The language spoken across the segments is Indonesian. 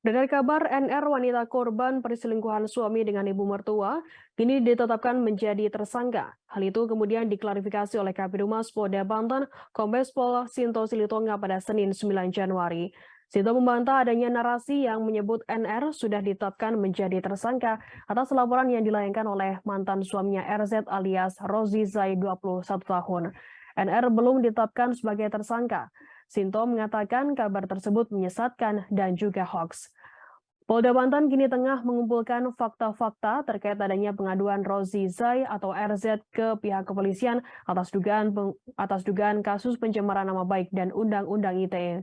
Beredar kabar NR wanita korban perselingkuhan suami dengan ibu mertua kini ditetapkan menjadi tersangka. Hal itu kemudian diklarifikasi oleh Kabid Humas Polda Banten, Kombes Pol Sinto Silitonga pada Senin 9 Januari. Sinto membantah adanya narasi yang menyebut NR sudah ditetapkan menjadi tersangka atas laporan yang dilayangkan oleh mantan suaminya RZ alias Rozi Zai 21 tahun. NR belum ditetapkan sebagai tersangka. Sinto mengatakan kabar tersebut menyesatkan dan juga hoax. Polda Banten kini tengah mengumpulkan fakta-fakta terkait adanya pengaduan Rozi Zai atau RZ ke pihak kepolisian atas dugaan kasus pencemaran nama baik dan Undang-Undang ITE.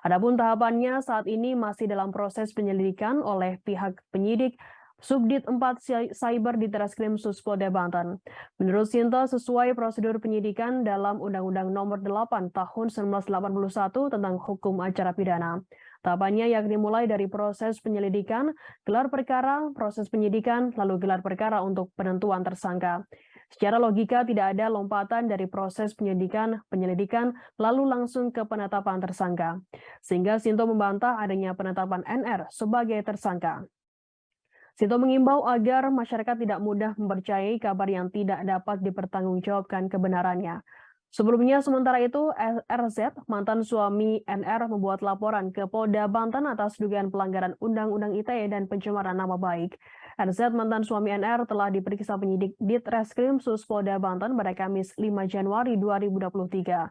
Adapun tahapannya saat ini masih dalam proses penyelidikan oleh pihak penyidik Subdit 4 Cyber di Treskrim Sus Polda Banten. Menurut Sinto, sesuai prosedur penyidikan dalam Undang-Undang Nomor 8 Tahun 1981 tentang Hukum Acara Pidana. Tahapannya yakni mulai dari proses penyelidikan, gelar perkara, proses penyidikan, lalu gelar perkara untuk penentuan tersangka. Secara logika tidak ada lompatan dari proses penyelidikan, lalu langsung ke penetapan tersangka. Sehingga Sinto membantah adanya penetapan NR sebagai tersangka. Sinto mengimbau agar masyarakat tidak mudah mempercayai kabar yang tidak dapat dipertanggungjawabkan kebenarannya. Sebelumnya, sementara itu, RZ, mantan suami NR, membuat laporan ke Polda Banten atas dugaan pelanggaran Undang-Undang ITE dan pencemaran nama baik. RZ, mantan suami NR, telah diperiksa penyidik Ditreskrim Sus Polda Banten pada Kamis 5 Januari 2023.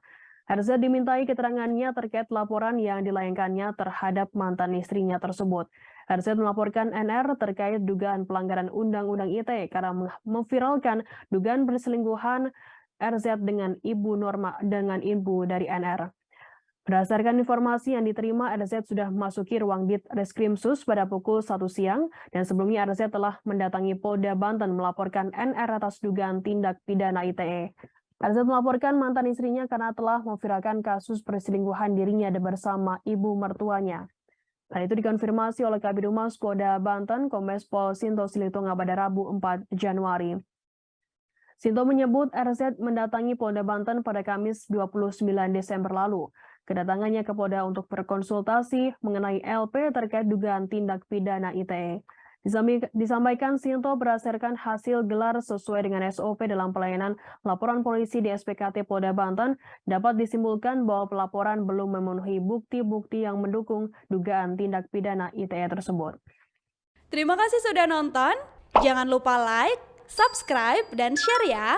RZ dimintai keterangannya terkait laporan yang dilayangkannya terhadap mantan istrinya tersebut. RZ melaporkan NR terkait dugaan pelanggaran Undang-Undang ITE karena memviralkan dugaan perselingkuhan RZ dengan ibu dari NR. Berdasarkan informasi yang diterima, RZ sudah memasuki ruang Ditreskrim Sus pada pukul 1 siang dan sebelumnya RZ telah mendatangi Polda Banten melaporkan NR atas dugaan tindak pidana ITE. RZ melaporkan mantan istrinya karena telah memviralkan kasus perselingkuhan dirinya bersama ibu mertuanya. Hal itu dikonfirmasi oleh Kabid Humas Polda Banten, Kombes Pol Sinto Silitonga pada Rabu 4 Januari. Sinto menyebut RZ mendatangi Polda Banten pada Kamis 29 Desember lalu. Kedatangannya ke Polda untuk berkonsultasi mengenai LP terkait dugaan tindak pidana ITE. Disampaikan Sinto berdasarkan hasil gelar sesuai dengan SOP dalam pelayanan laporan polisi di SPKT Polda Banten, dapat disimpulkan bahwa pelaporan belum memenuhi bukti-bukti yang mendukung dugaan tindak pidana ITE tersebut. Terima kasih sudah nonton. Jangan lupa like, subscribe, dan share ya.